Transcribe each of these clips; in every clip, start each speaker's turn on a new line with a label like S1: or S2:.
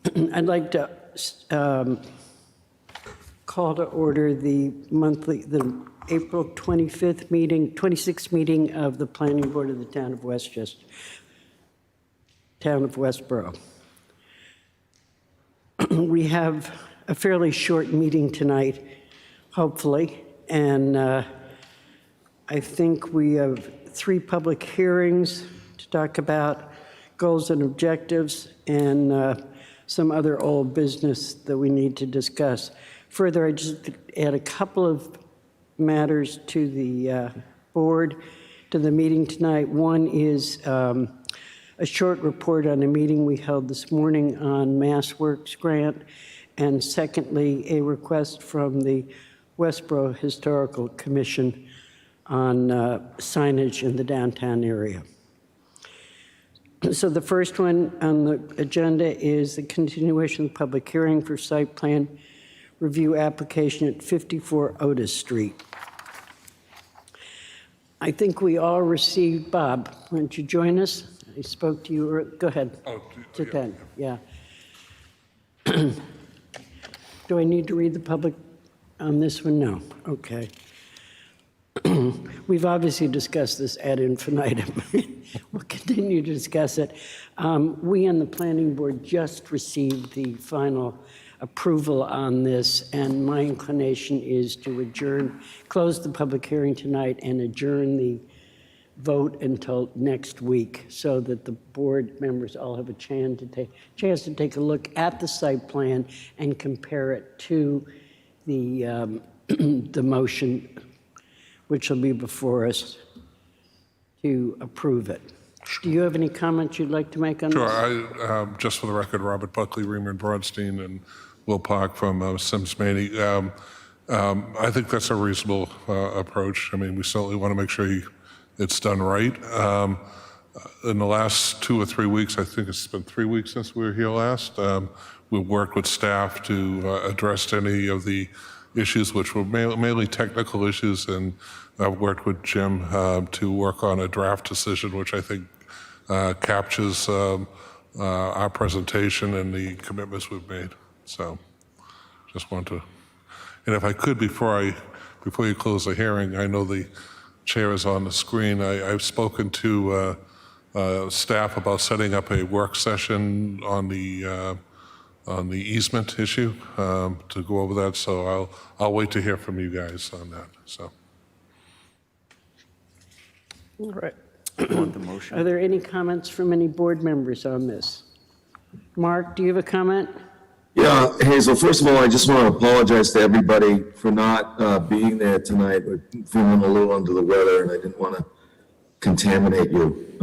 S1: I'd like to call to order the April 26th meeting of the Planning Board of the Town of Westborough. We have a fairly short meeting tonight, hopefully, and I think we have 3 public hearings to talk about goals and objectives and some other old business that we need to discuss. Further, I just add a couple of matters to the board, to the meeting tonight. One is a short report on a meeting we held this morning on MassWorks grant, and secondly, a request from the Westborough Historical Commission on signage in the downtown area. So the first one on the agenda is the continuation of the public hearing for site plan review application at 54 Otis Street. I think we all received, Bob, why don't you join us? I spoke to you, go ahead.
S2: Oh,
S1: Sit down, yeah. Do I need to read the public on this one? No, okay. We've obviously discussed this ad infinitum. We'll continue to discuss it. We on the planning board just received the final approval on this, and my inclination is to close the public hearing tonight and adjourn the vote until next week so that the board members all have a chance to take a look at the site plan and compare it to the, the motion which will be before us to approve it. Do you have any comments you'd like to make on this?
S2: Sure. Just for the record, Robert Buckley, Reamer Broadstein, and Will Park from Sims Maney. I think that's a reasonable approach. I mean, we certainly want to make sure it's done right. In the last 2 or 3 weeks, I think it's been 3 weeks since we were here last, we've worked with staff to address any of the issues which were mainly technical issues, and I've worked with Jim to work on a draft decision which I think captures our presentation and the commitments we've made. So just want to, and if I could, before you close the hearing, I know the chair is on the screen. I've spoken to staff about setting up a work session on the easement issue to go over that. So I'll wait to hear from you guys on that. So.
S1: All right.
S3: Want the motion?
S1: Are there any comments from any board members on this? Mark, do you have a comment?
S4: Yeah, Hazel, first of all, I just want to apologize to everybody for not being there tonight. We're feeling a little under the weather, and I didn't want to contaminate you.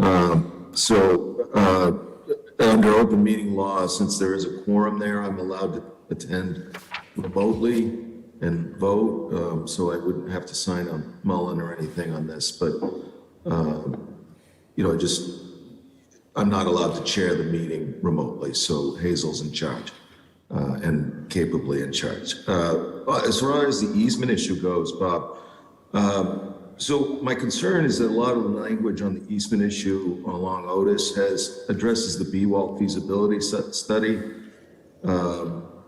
S4: Under open meeting law, since there is a quorum there, I'm allowed to attend remotely and vote, so I wouldn't have to sign a Mullen or anything on this. But, you know, I'm not allowed to chair the meeting remotely, so Hazel's in charge. And capably in charge. As far as the easement issue goes, Bob, so my concern is that a lot of the language on the easement issue along Otis addresses the B-Wall feasibility study,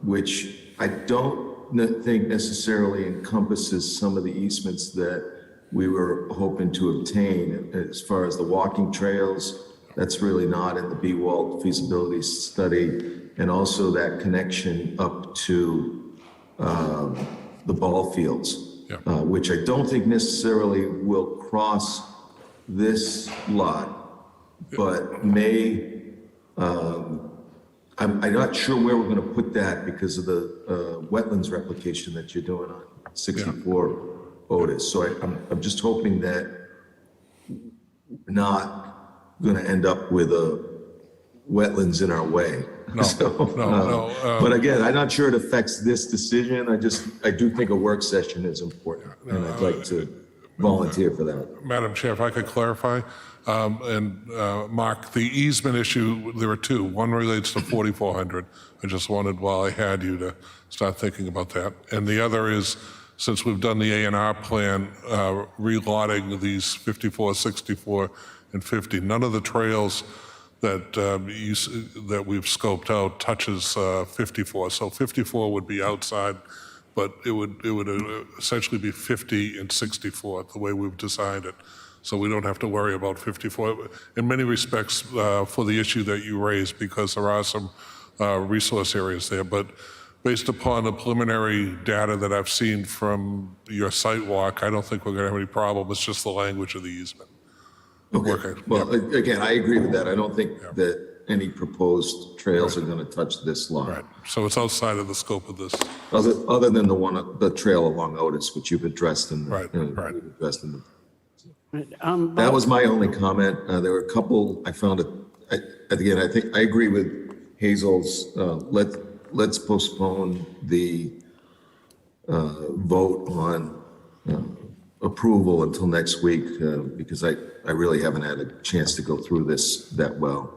S4: which I don't think necessarily encompasses some of the easements that we were hoping to obtain. As far as the walking trails, that's really not in the B-Wall feasibility study. And also that connection up to the ball fields,
S2: yeah.
S4: Which I don't think necessarily will cross this lot, but may, I'm not sure where we're going to put that because of the wetlands replication that you're doing on 64 Otis. So I'm just hoping that we're not going to end up with wetlands in our way.
S2: No,
S4: but again, I'm not sure it affects this decision. I do think a work session is important, and I'd like to volunteer for that.
S2: Madam Chair, if I could clarify, and Mark, the easement issue, there are 2. One relates to 4400. I just wanted, while I had you, to start thinking about that. And the other is, since we've done the A&R plan, relotting these 54, 64, and 50, none of the trails that we've scoped out touches 54. So 54 would be outside, but it would essentially be 50 and 64 the way we've designed it. So we don't have to worry about 54 in many respects for the issue that you raised, because there are some resource areas there. But based upon the preliminary data that I've seen from your site walk, I don't think we're going to have any problem. It's just the language of the easement.
S4: Okay. Well, again, I agree with that. I don't think that any proposed trails are going to touch this lot.
S2: Right. So it's outside of the scope of this.
S4: Other than the trail along Otis, which you've addressed in the,
S2: Right.
S4: we've addressed in the.
S1: Bob,
S4: That was my only comment. There were a couple, I found it, again, I think, I agree with Hazel's, let's postpone the vote on approval until next week, because I really haven't had a chance to go through this that well.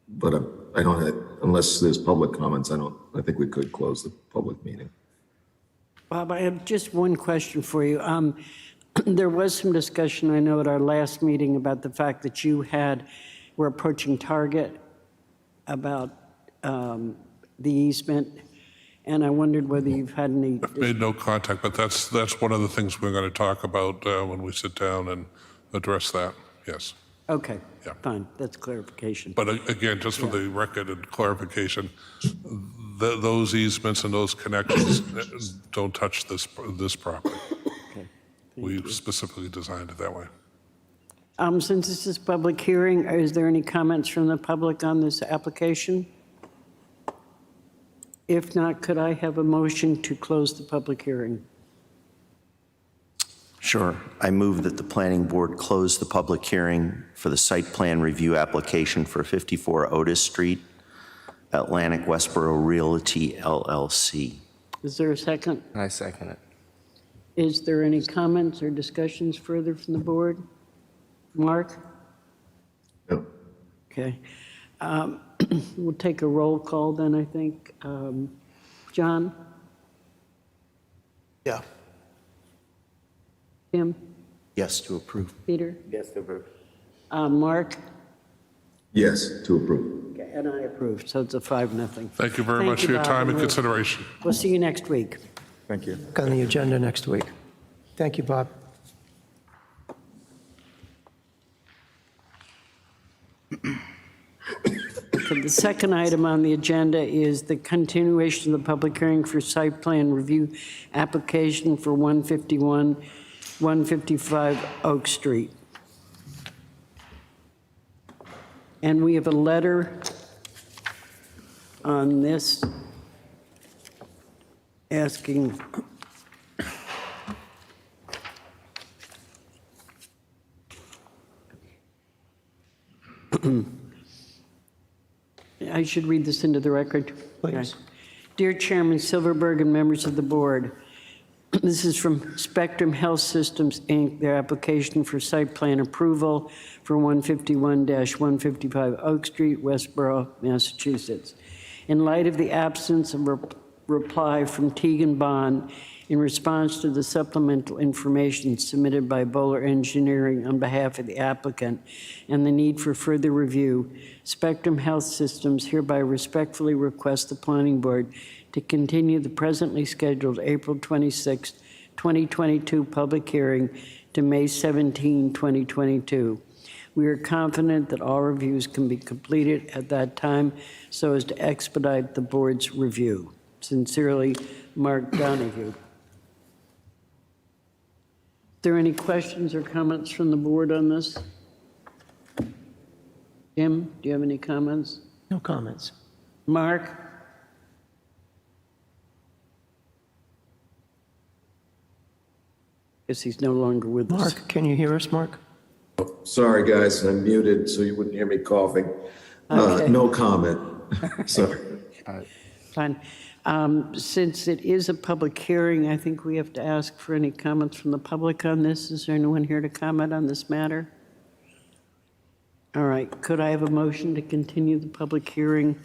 S4: But I don't have, unless there's public comments, I think we could close the public meeting.
S1: Bob, I have just one question for you. There was some discussion, I know, at our last meeting about the fact that we're approaching Target about the easement, and I wondered whether you've had any.
S2: I've made no contact, but that's one of the things we're going to talk about when we sit down and address that. Yes.
S1: Okay,
S2: Yeah.
S1: fine, that's clarification.
S2: But again, just for the record and clarification, those easements and those connections don't touch this property.
S1: Okay.
S2: We specifically designed it that way.
S1: Since this is public hearing, is there any comments from the public on this application? If not, could I have a motion to close the public hearing?
S3: Sure. I move that the planning board close the public hearing for the site plan review application for 54 Otis Street, Atlantic Westborough Realty LLC.
S1: Is there a second?
S5: I second it.
S1: Is there any comments or discussions further from the board? Mark?
S4: No.
S1: Okay. We'll take a roll call then, I think. John?
S5: Yeah.
S1: Tim?
S3: Yes, to approve.
S1: Peter?
S5: Yes, to approve.
S1: Mark?
S4: Yes, to approve.
S1: Okay, and I approve, so it's a 5-0.
S2: Thank you very much for your
S1: Bob,
S2: time and
S1: we'll-
S2: consideration.
S1: We'll see you next week.
S6: Thank you.
S7: On the agenda next week. Thank you, Bob.
S1: Okay, the second item on the agenda is the continuation of the public hearing for site plan review application for 155 Oak Street. And we have a letter on this asking I should read this into the record.
S7: Please.
S1: Okay. Dear Chairman Silverberg and members of the board, this is from Spectrum Health Systems, Inc., their application for site plan approval for 151-155 Oak Street, Westborough, Massachusetts. In light of the absence of reply from Teagan Bond in response to the supplemental information submitted by Bowler Engineering on behalf of the applicant and the need for further review, Spectrum Health Systems hereby respectfully request the planning board to continue the presently scheduled April 26, 2022 public hearing to May 17, 2022. We are confident that all reviews can be completed at that time so as to expedite the board's review. Sincerely, Mark Donahue. Are there any questions or comments from the board on this? Jim, do you have any comments?
S7: No comments.
S1: Mark? Guess he's no longer with us.
S7: Mark, can you hear us, Mark?
S4: Sorry, guys, I'm muted, so you wouldn't hear me coughing.
S1: Okay.
S4: No comment. Sorry.
S1: Fine. Since it is a public hearing, I think we have to ask for any comments from the public on this. Is there anyone here to comment on this matter? All right, could I have a motion to continue the public hearing?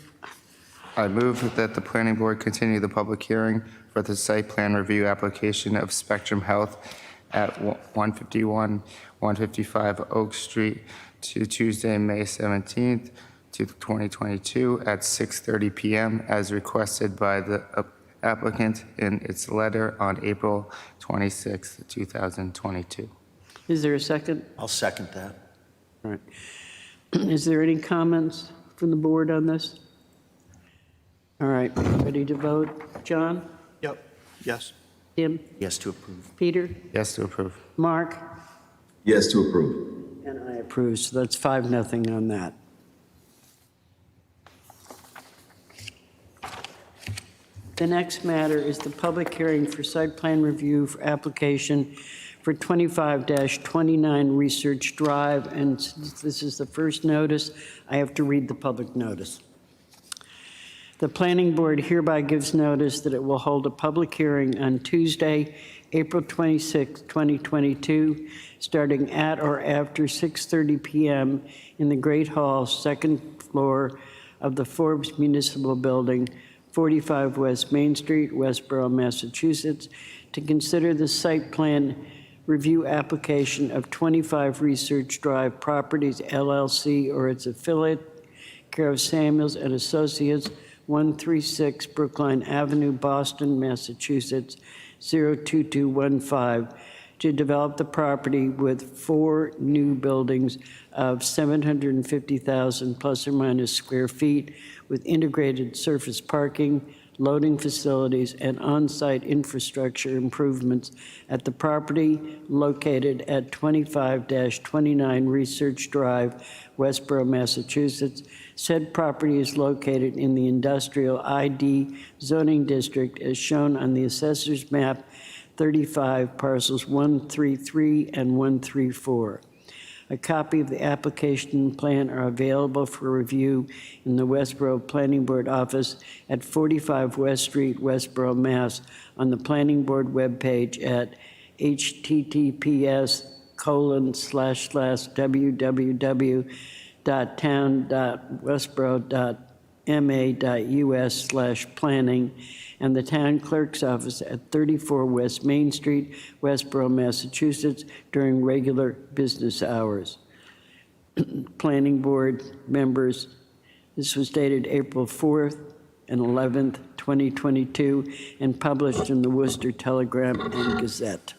S5: I move that the planning board continue the public hearing for the site plan review application of Spectrum Health at 151, 155 Oak Street to Tuesday, May 17th, 2022 at 6:30 p.m. as requested by the applicant in its letter on April 26th, 2022.
S1: Is there a second?
S3: I'll second that.
S1: All right. Is there any comments from the board on this? All right, ready to vote? John?
S7: Yep. Yes.
S1: Tim?
S3: Yes to approve.
S1: Peter?
S5: Yes to approve.
S1: Mark?
S4: Yes to approve.
S1: And I approve, so that's 5-0 on that. The next matter is the public hearing for site plan review for application for 25-29 Research Drive, and since this is the first notice, I have to read the public notice. The planning board hereby gives notice that it will hold a public hearing on Tuesday, April 26, 2022, starting at or after 6:30 p.m. in the Great Hall, second floor of the Forbes Municipal Building, 45 West Main Street, Westborough, Massachusetts, to consider the site plan review application of 25 Research Drive Properties, LLC, or its affiliate, care of Samuels and Associates, 136 Brookline Avenue, Boston, Massachusetts, 02215, to develop the property with 4 new buildings of 750,000 plus or minus square feet with integrated surface parking, loading facilities, and on-site infrastructure improvements at the property located at 25-29 Research Drive, Westborough, Massachusetts. Said property is located in the Industrial ID zoning district as shown on the Assessor's Map 35, parcels 133 and 134. A copy of the application plan are available for review in the Westborough Planning Board office at 45 West Street, Westborough, Mass. On the Planning Board webpage at https://www.town.westborough.ma.us/planning, and the town clerk's office at 34 West Main Street, Westborough, Massachusetts, during regular business hours. Planning Board members, this was dated April 4th and 11th, 2022, and published in the Worcester Telegram and Gazette.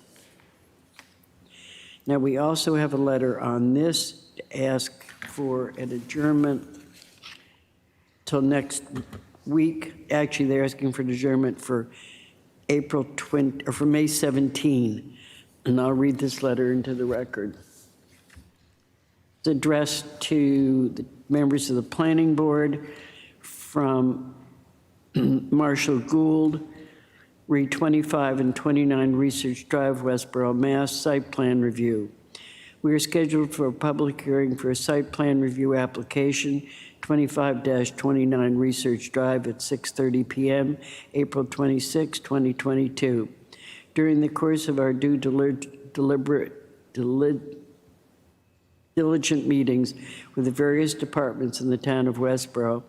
S1: Now, we also have a letter on this to ask for an adjournment till next week. Actually, they're asking for an adjournment for April 20, or for May 17, and I'll read this letter into the record. It's addressed to the members of the Planning Board from Marshall Gould, re 25 and 29 Research Drive, Westborough, Mass. Site plan review. We are scheduled for a public hearing for a site plan review application, 25-29 Research Drive at 6:30 p.m., April 26, 2022. During the course of our diligent meetings with the various departments in the town of Westborough,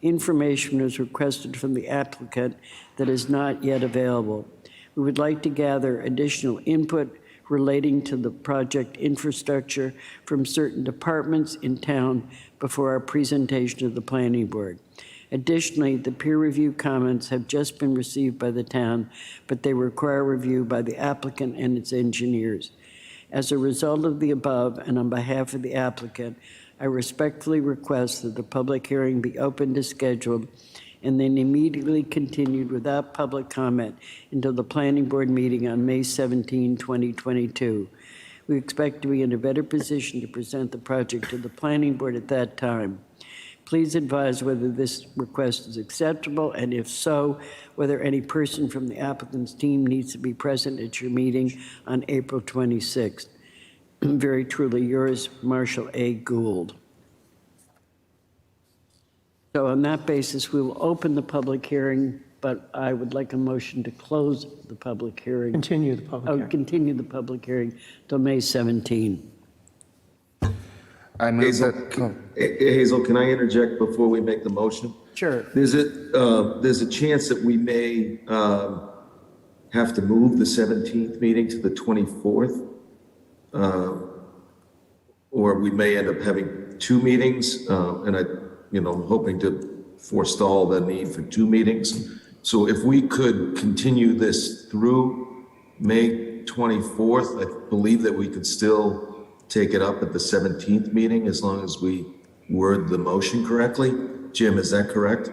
S1: information was requested from the applicant that is not yet available. We would like to gather additional input relating to the project infrastructure from certain departments in town before our presentation to the Planning Board. Additionally, the peer review comments have just been received by the town, but they require review by the applicant and its engineers. As a result of the above, and on behalf of the applicant, I respectfully request that the public hearing be opened as scheduled and then immediately continued without public comment until the Planning Board meeting on May 17, 2022. We expect to be in a better position to present the project to the Planning Board at that time. Please advise whether this request is acceptable, and if so, whether any person from the applicant's team needs to be present at your meeting on April 26th. Very truly yours, Marshall A. Gould. So on that basis, we will open the public hearing, but I would like a motion to close the public hearing.
S7: Continue the public hearing.
S1: Continue the public hearing till May 17.
S5: I move
S4: Hazel,
S5: that,
S4: Hazel, can I interject before we make the motion?
S1: Sure.
S4: There's a chance that we may have to move the 17th meeting to the 24th. Or we may end up having two meetings, and I'm hoping to forestall the need for two meetings. So if we could continue this through May 24th, I believe that we could still take it up at the 17th meeting as long as we word the motion correctly. Jim, is that correct?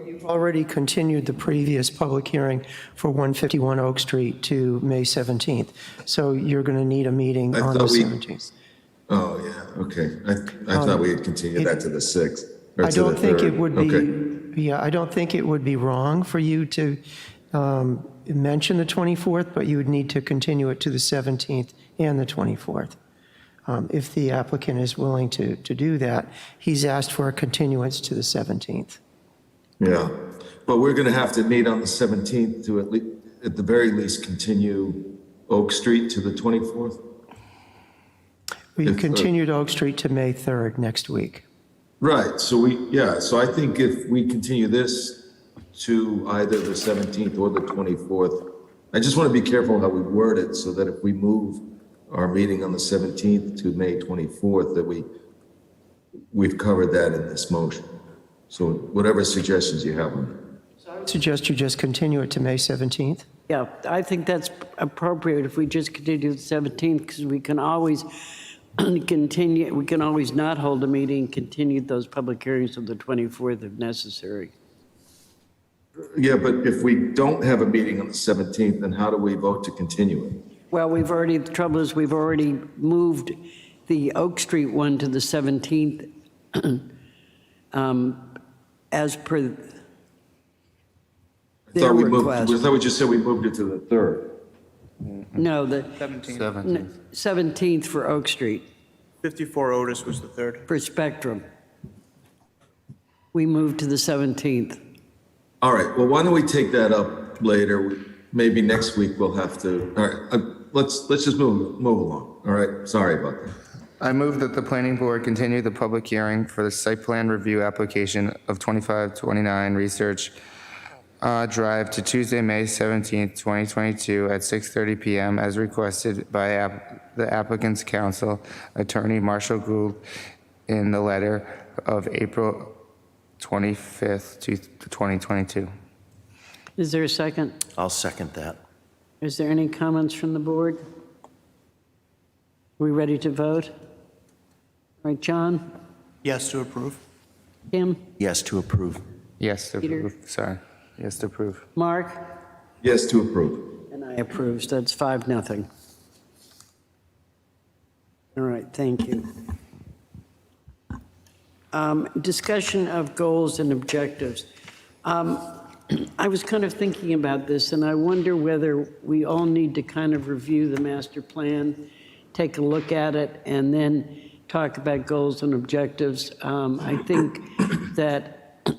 S7: You've already continued the previous public hearing for 151 Oak Street to May 17th. So you're going to need a meeting
S4: I
S7: on the
S4: thought we-
S7: 17th.
S4: Oh, yeah, okay. I thought we had continued that to the 6th. or
S7: I
S4: to the
S7: don't think
S4: 3rd.
S7: it would
S4: Okay.
S7: be, yeah, I don't think it would be wrong for you to mention the 24th, but you would need to continue it to the 17th and the 24th. If the applicant is willing to do that, he's asked for a continuance to the 17th.
S4: Yeah, but we're going to have to meet on the 17th to at the very least, continue Oak Street to the 24th?
S7: We continued Oak Street to May 3rd next week.
S4: Right, so so I think if we continue this to either the 17th or the 24th, I just want to be careful how we word it so that if we move our meeting on the 17th to May 24th, that we've covered that in this motion. So whatever suggestions you have on that.
S7: I would suggest you just continue it to May 17th.
S1: Yeah, I think that's appropriate if we just continue the 17th, because we can always continue, we can always not hold a meeting, continue those public hearings on the 24th if necessary.
S4: Yeah, but if we don't have a meeting on the 17th, then how do we vote to continue it?
S1: Well, the trouble is, we've already moved the Oak Street one to the 17th as per their request.
S4: I thought we just said we moved it to the 3rd.
S1: No, the
S5: 17th.
S1: 17th for Oak Street,
S6: 54 Otis was the 3rd.
S1: for Spectrum. We moved to the 17th.
S4: All right, well, why don't we take that up later? Maybe next week we'll have to, all right, let's just move along, all right? Sorry about that.
S5: I move that the planning board continue the public hearing for the site plan review application of 2529 Research Drive to Tuesday, May 17th, 2022 at 6:30 PM as requested by the applicant's counsel, Attorney Marshall Gould, in the letter of April 25th, 2022.
S1: Is there a second?
S3: I'll second that.
S1: Is there any comments from the board? We ready to vote? All right, John?
S6: Yes to approve.
S1: Kim?
S3: Yes to approve.
S5: Yes to
S1: Peter?
S5: approve, sorry. Yes to approve.
S1: Mark?
S4: Yes to approve.
S1: And I approve, so that's 5-0. All right, thank you. Discussion of goals and objectives. I was kind of thinking about this, and I wonder whether we all need to kind of review the master plan, take a look at it, and then talk about goals and objectives. I think that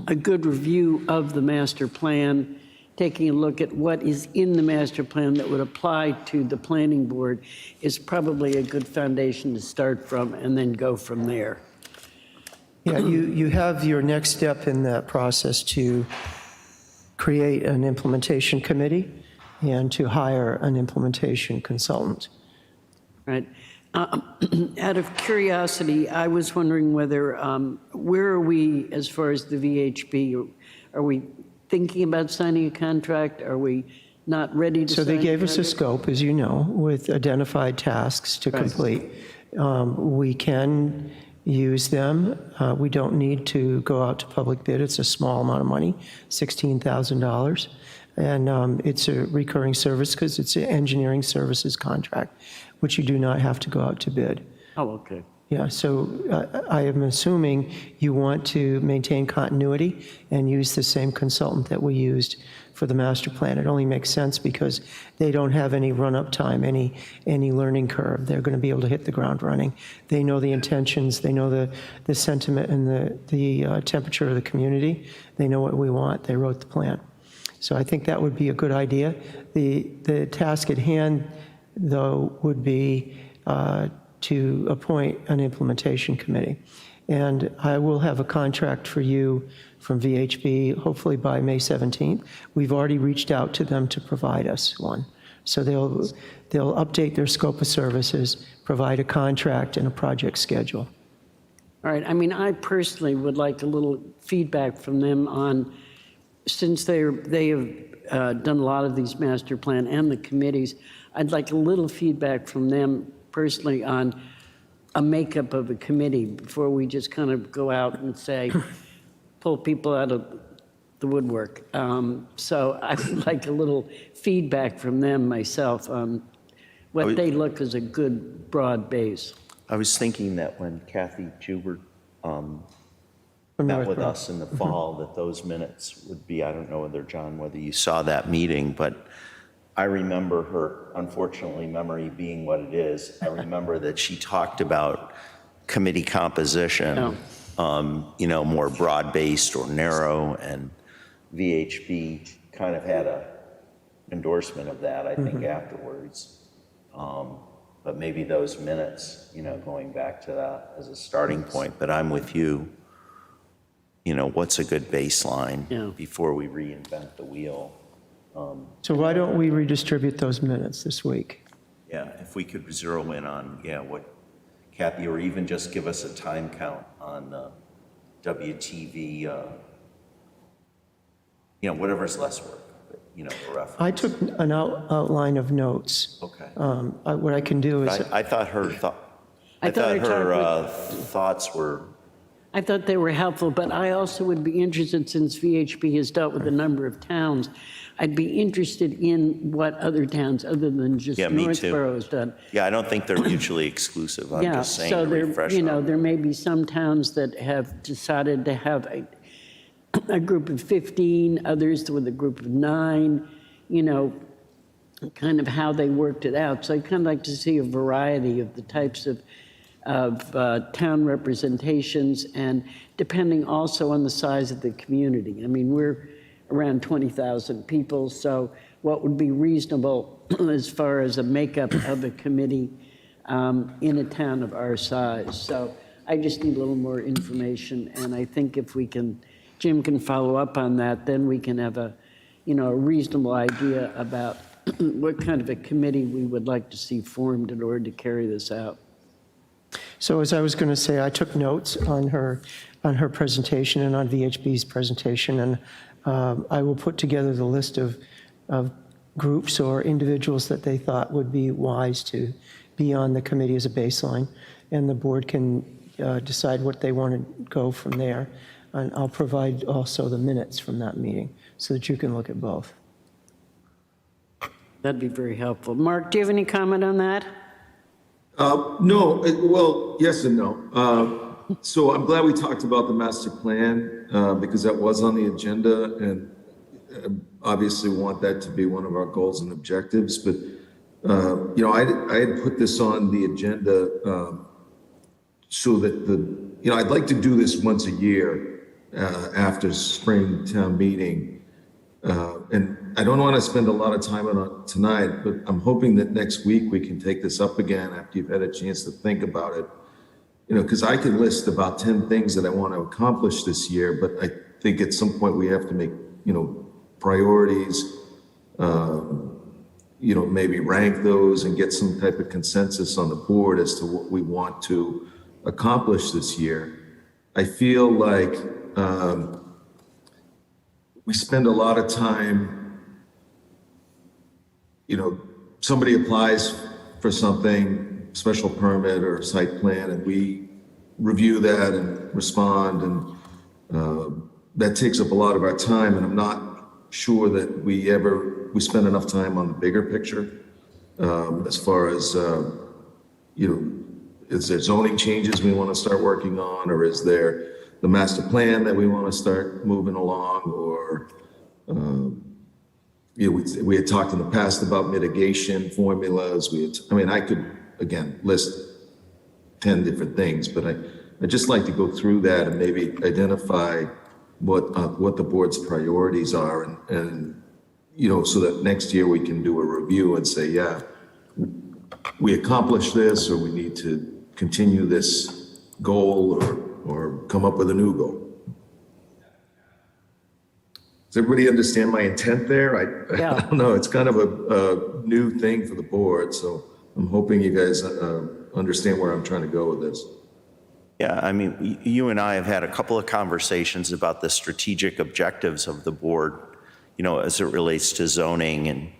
S1: a good review of the master plan, taking a look at what is in the master plan that would apply to the planning board, is probably a good foundation to start from and then go from there.
S7: Yeah, you have your next step in that process to create an implementation committee and to hire an implementation consultant.
S1: Right. Out of curiosity, I was wondering whether, where are we as far as the VHB? Are we thinking about signing a contract? Are we not ready to
S7: So
S1: sign?
S7: they gave us a
S1: contract?
S7: scope, as you know, with identified tasks to
S1: Right.
S7: complete. We can use them. We don't need to go out to public bid. It's a small amount of money, $16,000. And it's a recurring service because it's an engineering services contract, which you do not have to go out to bid.
S1: Oh, okay.
S7: Yeah, so I am assuming you want to maintain continuity and use the same consultant that we used for the master plan. It only makes sense because they don't have any run-up time, any learning curve. They're going to be able to hit the ground running. They know the intentions, they know the sentiment and the temperature of the community. They know what we want. They wrote the plan. So I think that would be a good idea. The task at hand, though, would be to appoint an implementation committee. And I will have a contract for you from VHB, hopefully by May 17th. We've already reached out to them to provide us one. So they'll update their scope of services, provide a contract and a project schedule.
S1: All right, I mean, I personally would like a little feedback from them on, since they have done a lot of these master plan and the committees, I'd like a little feedback from them personally on a makeup of a committee before we just kind of go out and say, pull people out of the woodwork. So I would like a little feedback from them myself on what they look as a good broad base.
S3: I was thinking that when Kathy Jubert
S7: From
S3: met with
S7: Northborough.
S3: us in the fall, that those minutes would be, I don't know whether, John, whether you saw that meeting, but I remember her, unfortunately, memory being what it is. I remember that she talked about committee composition, more broad-based or narrow, and VHB kind of had a endorsement of that, I think, afterwards. But maybe those minutes, going back to that as a starting point, but I'm with you. What's a good baseline before we reinvent the wheel?
S7: So why don't we redistribute those minutes this week?
S3: Yeah, if we could zero in on, what Kathy, or even just give us a time count on WTV, whatever's less work, but, a reference.
S7: I took an outline of notes.
S3: Okay.
S7: What I can do is,
S3: I thought her thoughts were,
S1: I thought they were helpful, but I also would be interested, since VHB has dealt with a number of towns, I'd be interested in what other towns, other than just
S3: Yeah, me too.
S1: Northborough, has done.
S3: yeah, I don't think they're mutually exclusive. I'm
S1: Yeah,
S3: just saying
S1: so
S3: to
S1: there,
S3: refresh on.
S1: there may be some towns that have decided to have a group of 15, others with a group of 9, kind of how they worked it out. So I'd kind of like to see a variety of the types of town representations, and depending also on the size of the community. I mean, we're around 20,000 people, so what would be reasonable as far as a makeup of a committee in a town of our size? So I just need a little more information, and I think if we can, Jim can follow up on that, then we can have a reasonable idea about what kind of a committee we would like to see formed in order to carry this out.
S7: so as I was going to say, I took notes on her presentation and on VHB's presentation, and I will put together the list of groups or individuals that they thought would be wise to be on the committee as a baseline, and the board can decide what they want to go from there. And I'll provide also the minutes from that meeting so that you can look at both.
S1: That'd be very helpful. Mark, do you have any comment on that?
S4: No, well, yes and no. So I'm glad we talked about the master plan because that was on the agenda, and obviously want that to be one of our goals and objectives. But I had put this on the agenda so that I'd like to do this once a year after spring town meeting, and I don't want to spend a lot of time on it tonight, but I'm hoping that next week we can take this up again after you've had a chance to think about it. Because I could list about 10 things that I want to accomplish this year, but I think at some point we have to make, priorities, maybe rank those and get some type of consensus on the board as to what we want to accomplish this year. I feel like we spend a lot of time, somebody applies for something, special permit or site plan, and we review that and respond, and that takes up a lot of our time, and I'm not sure that we spend enough time on the bigger picture as far as, is there zoning changes we want to start working on, or is there the master plan that we want to start moving along, or we had talked in the past about mitigation formulas. I could, again, list 10 different things, but I'd just like to go through that and maybe identify what the board's priorities are, and so that next year we can do a review and say, yeah, we accomplished this, or we need to continue this goal, or come up with a new goal. Does everybody understand my intent there? I
S1: Yeah.
S4: don't know, it's kind of a new thing for the board, so I'm hoping you guys understand where I'm trying to go with this.
S3: Yeah, I mean, you and I have had a couple of conversations about the strategic objectives of the board, you know, as it relates to zoning and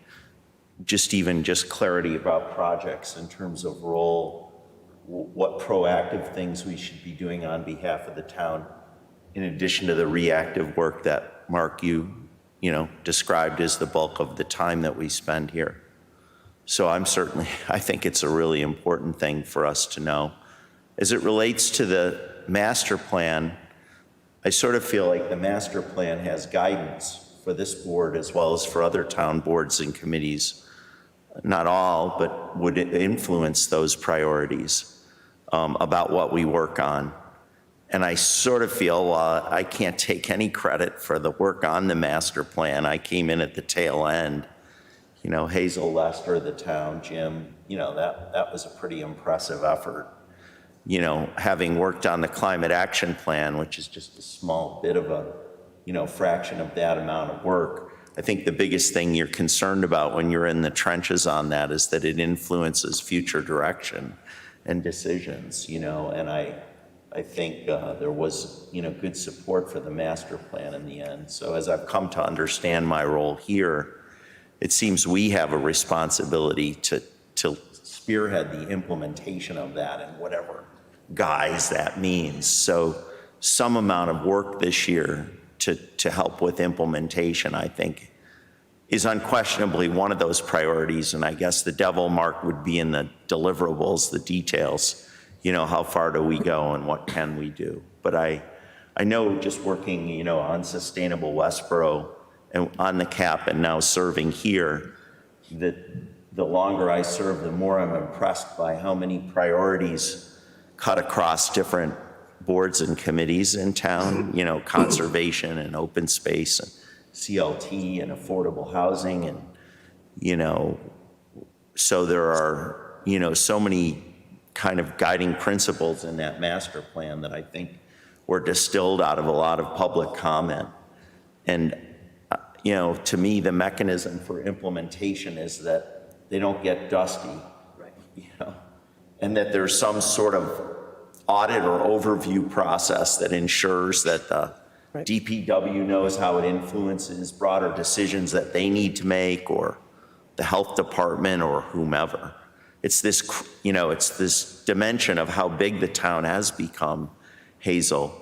S3: just clarity about projects in terms of role, what proactive things we should be doing on behalf of the town, in addition to the reactive work that Mark, you know, described as the bulk of the time that we spend here. So I think it's a really important thing for us to know. As it relates to the master plan, I sort of feel like the master plan has guidance for this board as well as for other town boards and committees. Not all, but would influence those priorities about what we work on. And I sort of feel I can't take any credit for the work on the master plan. I came in at the tail end. You know, Hazel, Lester, the town, Jim, you know, that was a pretty impressive effort. You know, having worked on the climate action plan, which is just a small bit of a, you know, fraction of that amount of work, I think the biggest thing you're concerned about when you're in the trenches on that is that it influences future direction and decisions, you know, and I think there was, you know, good support for the master plan in the end. So as I've come to understand my role here, it seems we have a responsibility to spearhead the implementation of that in whatever guise that means. So some amount of work this year to help with implementation, I think, is unquestionably one of those priorities. And I guess the devil, Mark, would be in the deliverables, the details. You know, how far do we go and what can we do? But I know just working, you know, on Sustainable Westborough and on the CAP and now serving here, that the longer I serve, the more I'm impressed by how many priorities cut across different boards and committees in town, you know, conservation and open space and CLT and affordable housing. And, you know, so there are, you know, so many kind of guiding principles in that master plan that I think were distilled out of a lot of public comment. And, you know, to me, the mechanism for implementation is that they don't get dusty, right? You know, and that there's some sort of audit or overview process that ensures that the DPW knows how it influences broader decisions that they need to make, or the health department or whomever. It's this, you know, it's this dimension of how big the town has become, Hazel,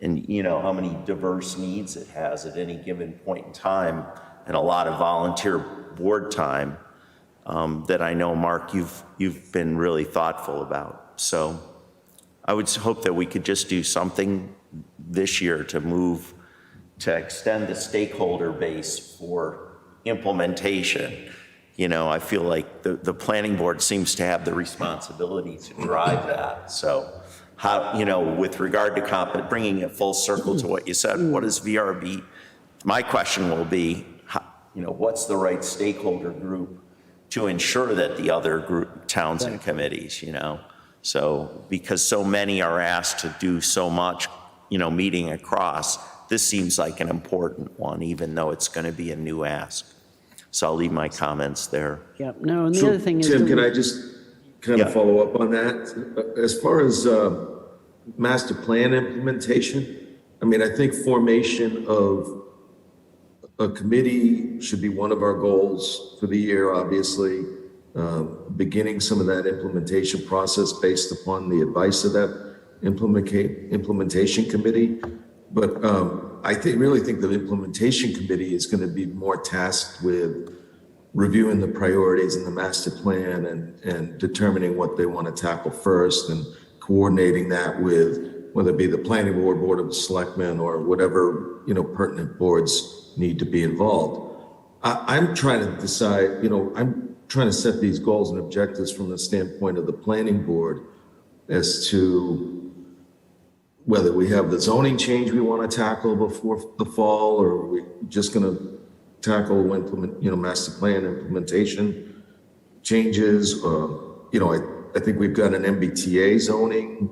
S3: and, you know, how many diverse needs it has at any given point in time, and a lot of volunteer board time that I know, Mark, you've been really thoughtful about. So I would hope that we could just do something this year to extend the stakeholder base for implementation. You know, I feel like the planning board seems to have the responsibility to drive that. So how, you know, with regard to bringing it full circle to what you said, what is VRB? My question will be, you know, what's the right stakeholder group to ensure that the other towns and committees, you know? So, because so many are asked to do so much, you know, meeting across, this seems like an important one, even though it's going to be a new ask. So I'll leave my comments there.
S1: Yeah, no, and the
S4: So,
S1: other thing is.
S4: Tim, can I just kind of follow up on that? As far as master plan implementation, I mean, I think formation of a committee should be one of our goals for the year, obviously. Beginning some of that implementation process based upon the advice of that implementation committee. But I really think the implementation committee is going to be more tasked with reviewing the priorities in the master plan and determining what they want to tackle first, and coordinating that with whether it be the planning board, board of selectmen, or whatever, you know, pertinent boards need to be involved. I'm trying to decide, you know, I'm trying to set these goals and objectives from the standpoint of the planning board as to whether we have the zoning change we want to tackle before the fall, or are we just going to tackle master plan implementation changes. You know, I think we've got an MBTA zoning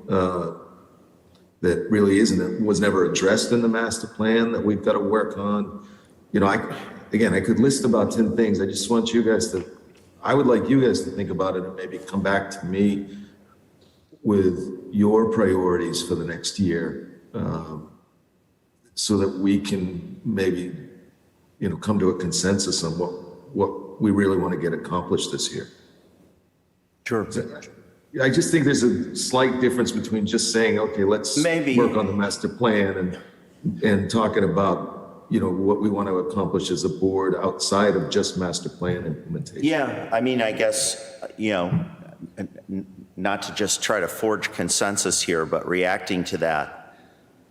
S4: that really was never addressed in the master plan that we've got to work on. You know, I could list about 10 things. I just want you guys I would like you guys to think about it and maybe come back to me with your priorities for the next year, so that we can maybe, you know, come to a consensus on what we really want to get accomplished this year.
S3: Sure.
S4: I just think there's a slight difference between just saying, okay, let's work on the master plan and talking about, you know, what we want to accomplish as a board outside of just master plan implementation.
S3: Yeah, I mean, I guess, you know, not to just try to forge consensus here, but reacting to that,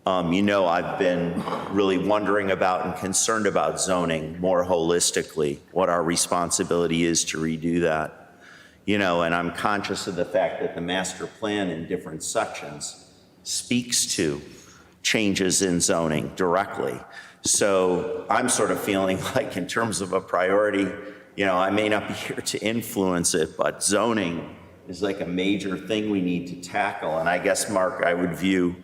S3: you know, I've been really wondering about and concerned about zoning more holistically, what our responsibility is to redo that. You know, and I'm conscious of the fact that the master plan in different sections speaks to changes in zoning directly. So I'm sort of feeling like in terms of a priority, you know, I may not be here to influence it, but zoning is like a major thing we need to tackle. And I guess, Mark, I would view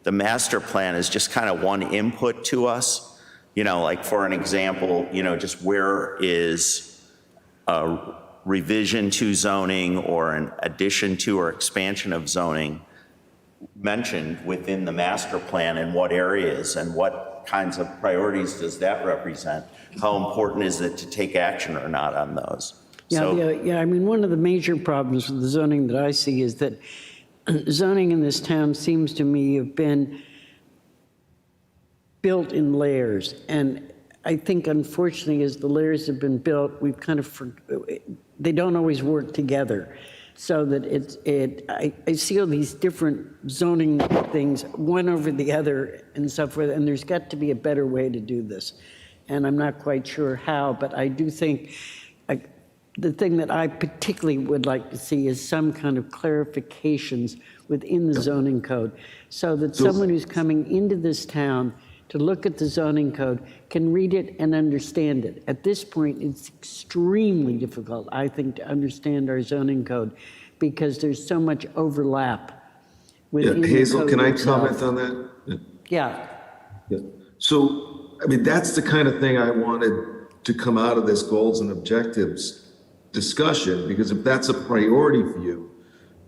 S3: the master plan as just kind of one input to us. You know, like for an example, you know, just where is a revision to zoning or an addition to or expansion of zoning mentioned within the master plan, and what areas and what kinds of priorities does that represent? How important is it to take action or not on those?
S1: Yeah, I mean, one of the major problems with the zoning that I see is that zoning in this town seems to me have been built in layers. And I think, unfortunately, as the layers have been built, we've kind of, they don't always work together. So that I see all these different zoning things, one over the other and so forth, and there's got to be a better way to do this. And I'm not quite sure how, but I do think the thing that I particularly would like to see is some kind of clarifications within the zoning code, so that someone who's coming into this town to look at the zoning code can read it and understand it. At this point, it's extremely difficult, I think, to understand our zoning code because there's so much overlap within
S4: Hazel,
S1: the code
S4: can I
S1: itself.
S4: comment on that?
S1: Yeah.
S4: So, I mean, that's the kind of thing I wanted to come out of this goals and objectives discussion, because if that's a priority for you,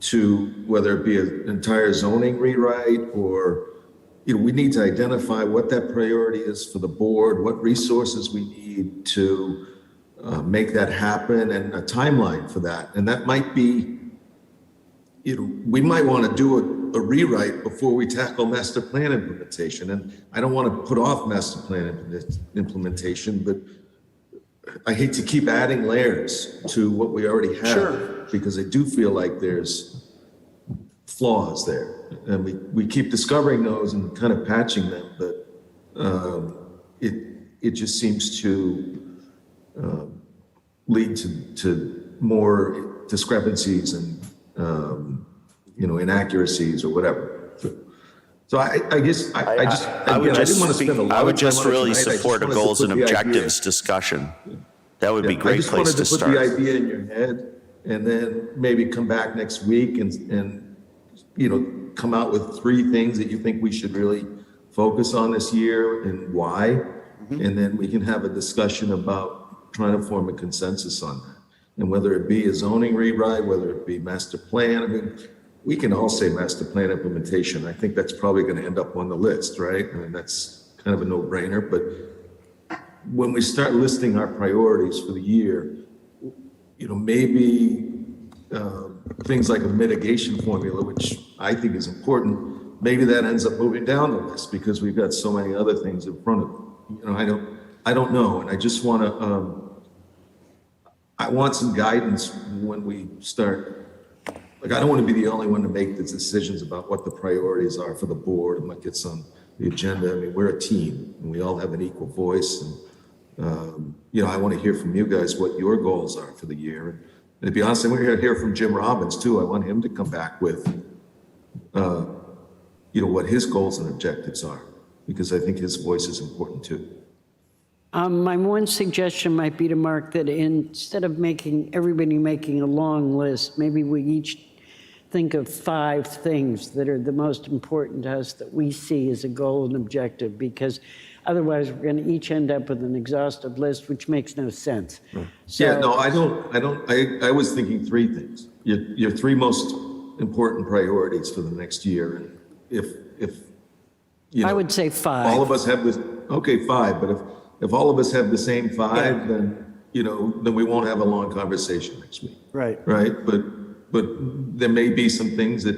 S4: to whether it be an entire zoning rewrite or, you know, we need to identify what that priority is for the board, what resources we need to make that happen, and a timeline for that. And that might be, you know, we might want to do a rewrite before we tackle master plan implementation. And I don't want to put off master plan implementation, but I hate to keep adding layers to what we already have, because I do feel like there's flaws there, and we keep discovering those and kind of patching them, but it just seems to lead to more discrepancies and you know, inaccuracies or whatever. So I guess I would just want to spend a lot of time on it tonight.
S3: I would just really support a
S4: wanted to
S3: goals
S4: put
S3: and
S4: the
S3: objectives discussion. That would be a great place to
S4: I just wanted to put
S3: start.
S4: the idea in your head, and then maybe come back next week and you know, come out with 3 things that you think we should really focus on this year and why. And then we can have a discussion about trying to form a consensus on that. And whether it be a zoning rewrite, whether it be master plan, I mean, we can all say master plan implementation. I think that's probably going to end up on the list, right? I mean, that's kind of a no-brainer. But when we start listing our priorities for the year, you know, maybe things like a mitigation formula, which I think is important, maybe that ends up moving down the list because we've got so many other things in front of it. You know, I don't know, and I just want to. I want some guidance when we start. Like, I don't want to be the only one to make the decisions about what the priorities are for the board and what gets on the agenda. I mean, we're a team and we all have an equal voice. And, you know, I want to hear from you guys what your goals are for the year. And to be honest, we're going to hear from Jim Robbins too. I want him to come back with, you know, what his goals and objectives are, because I think his voice is important too.
S1: My one suggestion might be to Mark that instead of everybody making a long list, maybe we each think of 5 things that are the most important to us that we see as a goal and objective, because otherwise we're going to each end up with an exhaustive list, which makes no sense. So,
S4: Yeah, no, I was thinking 3 things. Your 3 most important priorities for the next year. And if, you know.
S1: I would say 5.
S4: All of us have this, okay, 5, but if all of us have the same 5, then, you know, then we won't have a long conversation next week.
S1: Right.
S4: Right? But there may be some things that,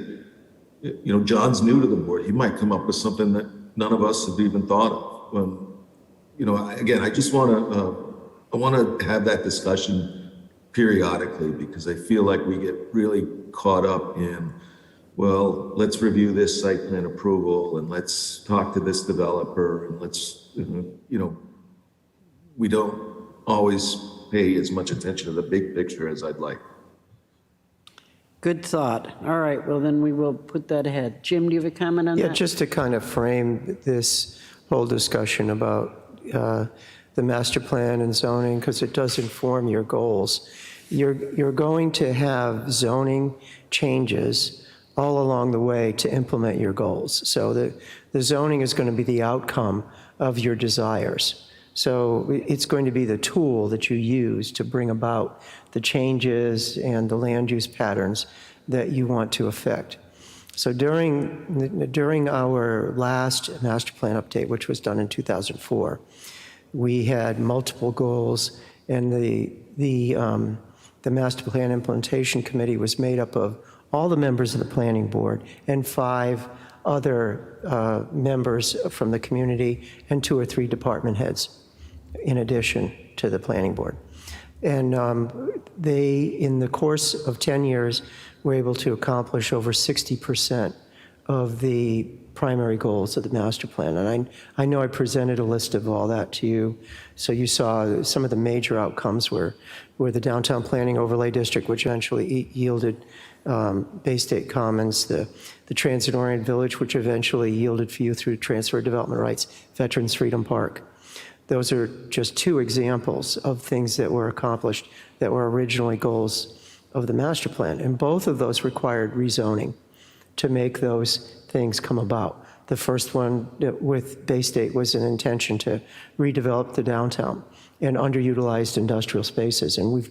S4: you know, John's new to the board. He might come up with something that none of us have even thought of. You know, again, I just want to have that discussion periodically, because I feel like we get really caught up in, well, let's review this site plan approval and let's talk to this developer and let's, you know, we don't always pay as much attention to the big picture as I'd like.
S1: Good thought. All right, well, then we will put that ahead. Jim, do you have a comment on that?
S7: Yeah, just to kind of frame this whole discussion about the master plan and zoning, because it does inform your goals. You're going to have zoning changes all along the way to implement your goals. So the zoning is going to be the outcome of your desires. So it's going to be the tool that you use to bring about the changes and the land use patterns that you want to affect. So during our last master plan update, which was done in 2004, we had multiple goals, and the master plan implementation committee was made up of all the members of the planning board and 5 other members from the community and 2 or 3 department heads in addition to the planning board. And they, in the course of 10 years, were able to accomplish over 60% of the primary goals of the master plan. And I know I presented a list of all that to you. So you saw some of the major outcomes were the downtown planning overlay district, which eventually yielded Bay State Commons, the transit-oriented village, which eventually yielded for you through transfer of development rights, Veterans Freedom Park. Those are just 2 examples of things that were accomplished that were originally goals of the master plan. And both of those required rezoning to make those things come about. The first one with Bay State was an intention to redevelop the downtown and underutilized industrial spaces. And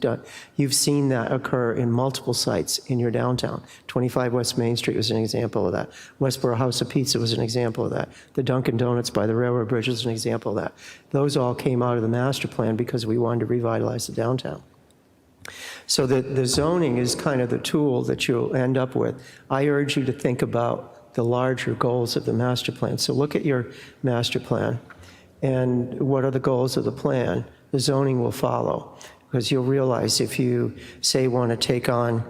S7: you've seen that occur in multiple sites in your downtown. 25 West Main Street was an example of that. Westborough House of Pizza was an example of that. The Dunkin' Donuts by the railroad bridge was an example of that. Those all came out of the master plan because we wanted to revitalize the downtown. So the zoning is kind of the tool that you'll end up with. I urge you to think about the larger goals of the master plan. So look at your master plan and what are the goals of the plan. The zoning will follow, because you'll realize if you, say, want to take on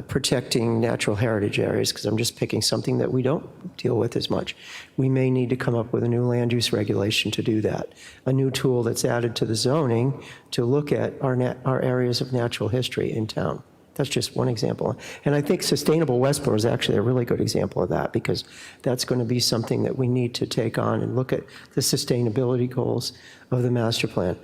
S7: protecting natural heritage areas, because I'm just picking something that we don't deal with as much, we may need to come up with a new land use regulation to do that, a new tool that's added to the zoning to look at our areas of natural history in town. That's just one example. And I think Sustainable Westborough is actually a really good example of that, because that's going to be something that we need to take on and look at the sustainability goals of the master plan.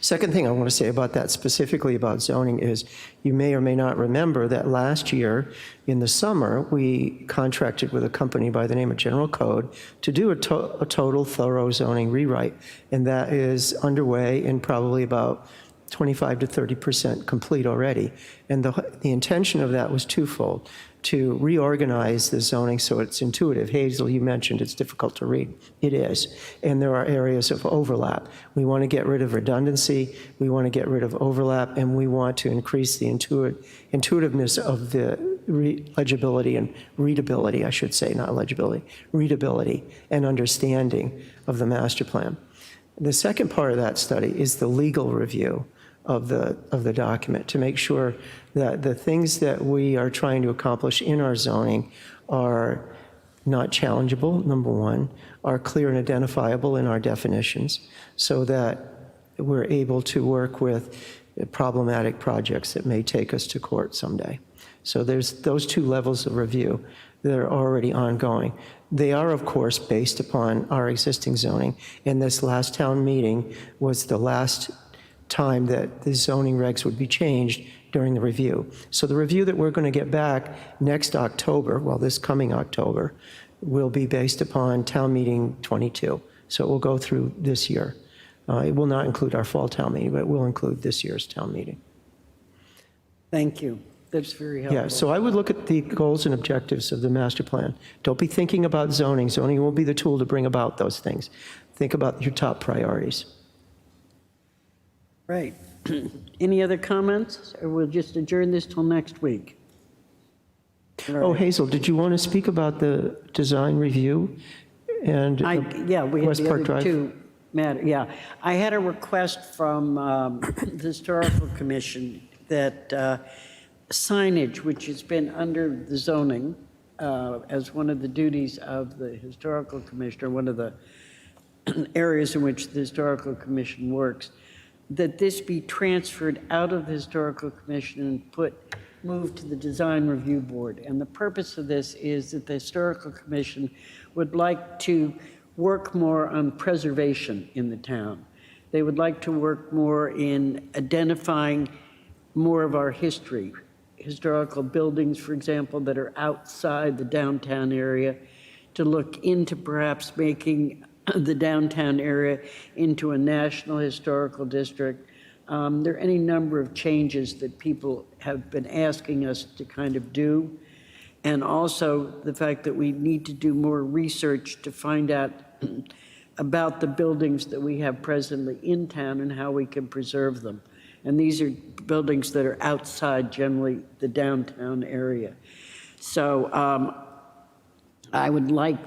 S7: Second thing I want to say about that, specifically about zoning, is you may or may not remember that last year in the summer, we contracted with a company by the name of General Code to do a total thorough zoning rewrite. And that is underway and probably about 25 to 30% complete already. And the intention of that was twofold: to reorganize the zoning so it's intuitive. Hazel, you mentioned it's difficult to read. It is. And there are areas of overlap. We want to get rid of redundancy, we want to get rid of overlap, and we want to increase the intuitiveness of the legibility and readability, I should say, not legibility, readability and understanding of the master plan. The second part of that study is the legal review of the document, to make sure that the things that we are trying to accomplish in our zoning are not challengeable, number one, are clear and identifiable in our definitions, so that we're able to work with problematic projects that may take us to court someday. So there's those 2 levels of review that are already ongoing. They are, of course, based upon our existing zoning, and this last town meeting was the last time that the zoning regs would be changed during the review. So the review that we're going to get back next October, well, this coming October, will be based upon town meeting 22. So it will go through this year. It will not include our fall town meeting, but it will include this year's town meeting.
S1: Thank you. That's very helpful.
S7: Yeah, so I would look at the goals and objectives of the master plan. Don't be thinking about zoning. Zoning will be the tool to bring about those things. Think about your top priorities.
S1: Right. Any other comments, or we'll just adjourn this till next week? All
S7: Oh,
S1: right.
S7: Hazel, did you want to speak about the design review and
S1: Yeah, we had
S7: West
S1: the
S7: Park
S1: other
S7: Drive?
S1: two matter, yeah. I had a request from the Historical Commission that signage, which has been under the zoning as one of the duties of the Historical Commission, or one of the areas in which the Historical Commission works, that this be transferred out of the Historical Commission and moved to the Design Review Board. And the purpose of this is that the Historical Commission would like to work more on preservation in the town. They would like to work more in identifying more of our history, historical buildings, for example, that are outside the downtown area, to look into perhaps making the downtown area into a national historical district. There are any number of changes that people have been asking us to kind of do. And also the fact that we need to do more research to find out about the buildings that we have presently in town and how we can preserve them. And these are buildings that are outside generally the downtown area. So I would like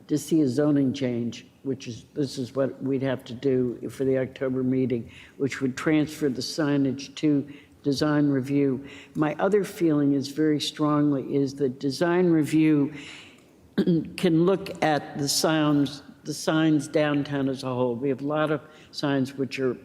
S1: to see a zoning change, this is what we'd have to do for the October meeting, which would transfer the signage to design review. My other feeling is very strongly is that design review can look at the signs downtown as a whole. We have a lot of signs which are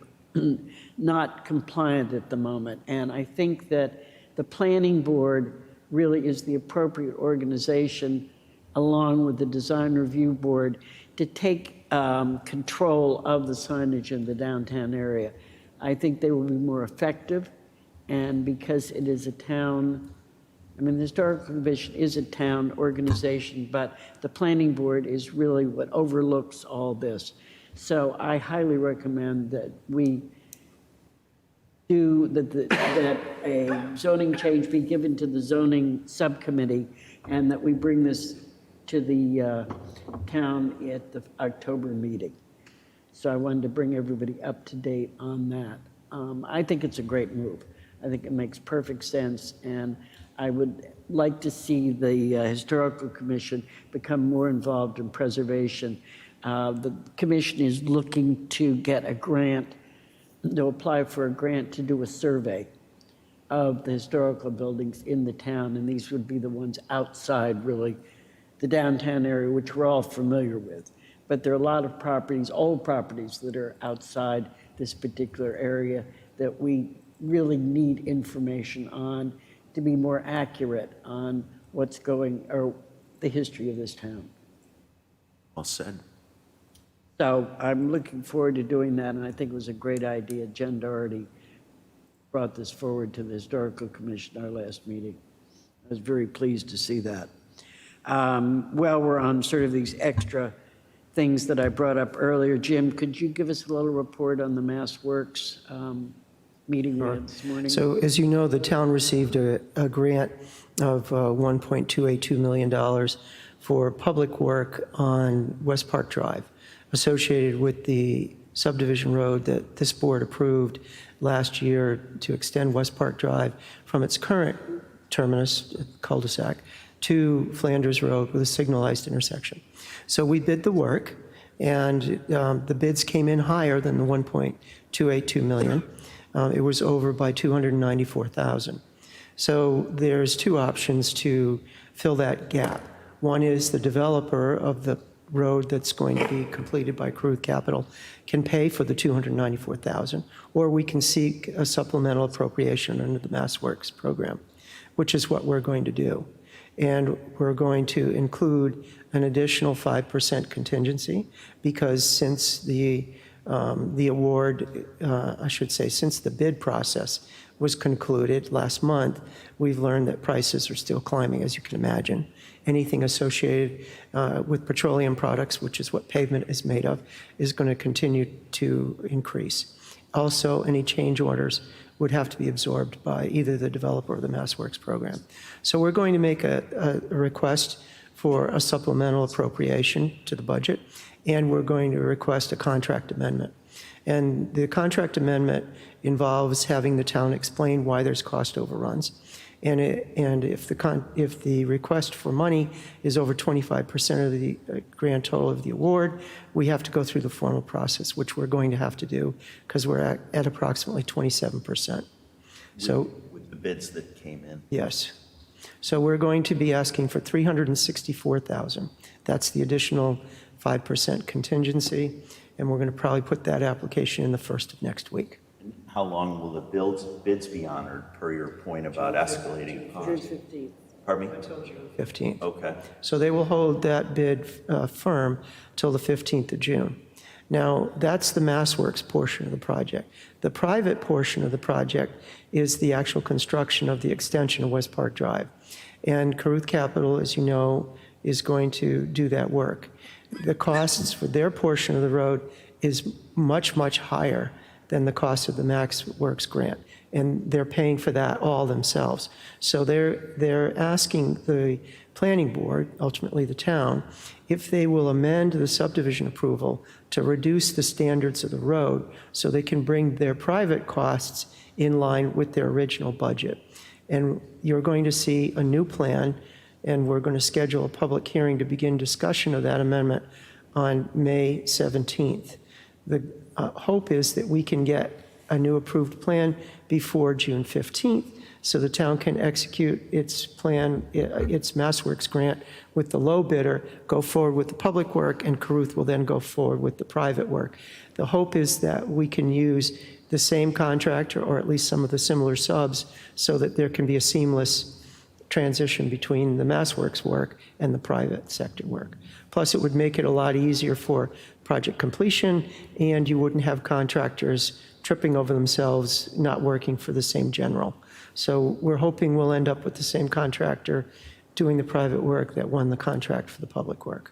S1: not compliant at the moment. And I think that the planning board really is the appropriate organization, along with the design review board, to take control of the signage in the downtown area. I think they will be more effective, and because it is a town, I mean, the Historical Commission is a town organization, but the planning board is really what overlooks all this. So I highly recommend that we do that a zoning change be given to the zoning subcommittee, and that we bring this to the town at the October meeting. So I wanted to bring everybody up to date on that. I think it's a great move. I think it makes perfect sense, and I would like to see the Historical Commission become more involved in preservation. The commission is looking to get a grant, to apply for a grant to do a survey of the historical buildings in the town, and these would be the ones outside, really, the downtown area, which we're all familiar with. But there are a lot of properties, old properties, that are outside this particular area that we really need information on to be more accurate on what's going, or the history of this town.
S3: Well said.
S1: So I'm looking forward to doing that, and I think it was a great idea. Jen Doherty brought this forward to the Historical Commission our last meeting. I was very pleased to see that. Well, we're on sort of these extra things that I brought up earlier. Jim, could you give us a little report on the Mass Works meeting we had this morning?
S7: So as you know, the town received a grant of $1.282 million for public work on West Park Drive, associated with the subdivision road that this board approved last year to extend West Park Drive from its current terminus, cul-de-sac, to Flanders Road with a signalized intersection. So we bid the work, and the bids came in higher than the $1.282 million. It was over by $294,000. So there's two options to fill that gap. One is the developer of the road that's going to be completed by Caruth Capital can pay for the $294,000, or we can seek a supplemental appropriation under the Mass Works program, which is what we're going to do. And we're going to include an additional 5% contingency, because since the The award, I should say, since the bid process was concluded last month, we've learned that prices are still climbing, as you can imagine. Anything associated with petroleum products, which is what pavement is made of, is going to continue to increase. Also, any change orders would have to be absorbed by either the developer or the MassWorks program. So we're going to make a request for a supplemental appropriation to the budget, and we're going to request a contract amendment. And the contract amendment involves having the town explain why there's cost overruns. And if the request for money is over 25% of the grand total of the award, we have to go through the formal process, which we're going to have to do because we're at approximately 27%. So
S3: With the bids that came in.
S7: yes. So we're going to be asking for $364,000. That's the additional 5% contingency, and we're going to probably put that application in the first of next week.
S3: How long will the bids be honored, per your point about escalating costs?
S1: June 15th.
S3: Pardon me?
S7: 15th.
S3: Okay.
S7: So they will hold that bid firm till the 15th of June. Now, that's the MassWorks portion of the project. The private portion of the project is the actual construction of the extension of West Park Drive. And Caruth Capital, as you know, is going to do that work. The costs for their portion of the road is much, much higher than the cost of the MassWorks grant, and they're paying for that all themselves. So they're asking the planning board, ultimately the town, if they will amend the subdivision approval to reduce the standards of the road so they can bring their private costs in line with their original budget. And you're going to see a new plan, and we're going to schedule a public hearing to begin discussion of that amendment on May 17th. The hope is that we can get a new approved plan before June 15th so the town can execute its plan, its MassWorks grant with the low bidder, go forward with the public work, and Caruth will then go forward with the private work. The hope is that we can use the same contractor or at least some of the similar subs so that there can be a seamless transition between the MassWorks work and the private sector work. Plus, it would make it a lot easier for project completion, and you wouldn't have contractors tripping over themselves, not working for the same general. So we're hoping we'll end up with the same contractor doing the private work that won the contract for the public work.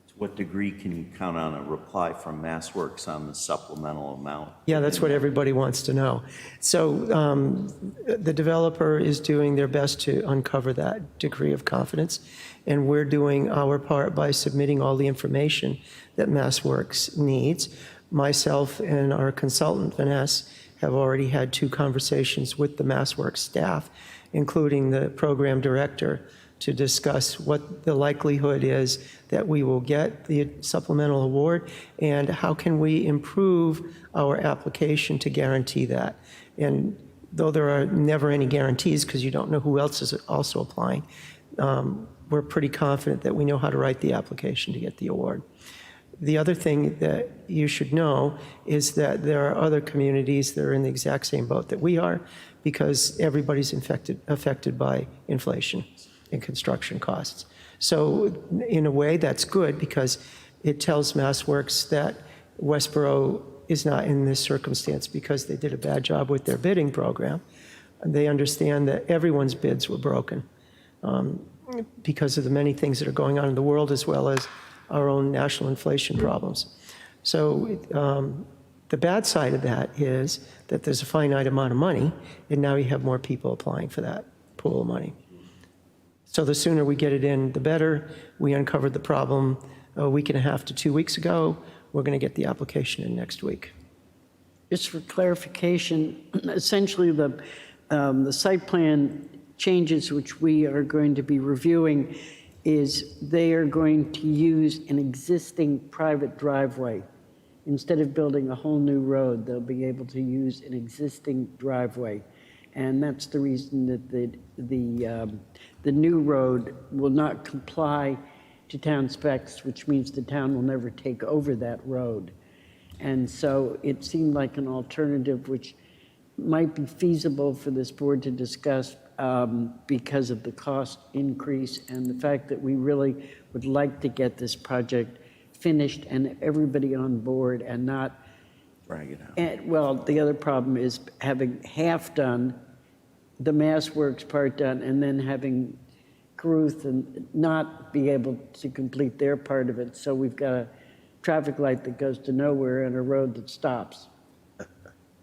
S3: To what degree can you count on a reply from MassWorks on the supplemental amount?
S7: Yeah, that's what everybody wants to know. So the developer is doing their best to uncover that degree of confidence, and we're doing our part by submitting all the information that MassWorks needs. Myself and our consultant, Vanessa, have already had 2 conversations with the MassWorks staff, including the program director, to discuss what the likelihood is that we will get the supplemental award and how can we improve our application to guarantee that. And though there are never any guarantees because you don't know who else is also applying, we're pretty confident that we know how to write the application to get the award. The other thing that you should know is that there are other communities that are in the exact same boat that we are because everybody's affected by inflation and construction costs. So in a way, that's good because it tells MassWorks that Westborough is not in this circumstance because they did a bad job with their bidding program. They understand that everyone's bids were broken because of the many things that are going on in the world as well as our own national inflation problems. So the bad side of that is that there's a finite amount of money, and now you have more people applying for that pool of money. So the sooner we get it in, the better. We uncovered the problem a week and a half to 2 weeks ago. We're going to get the application in next week.
S1: Just for clarification, essentially the site plan changes which we are going to be reviewing is they are going to use an existing private driveway. Instead of building a whole new road, they'll be able to use an existing driveway. And that's the reason that the new road will not comply to town specs, which means the town will never take over that road. And so it seemed like an alternative which might be feasible for this board to discuss because of the cost increase and the fact that we really would like to get this project finished and everybody on board and not
S3: drag it out.
S1: And, well, the other problem is having half done, the Mass Works part done, and then having Caruth and not be able to complete their part of it. So we've got a traffic light that goes to nowhere and a road that stops,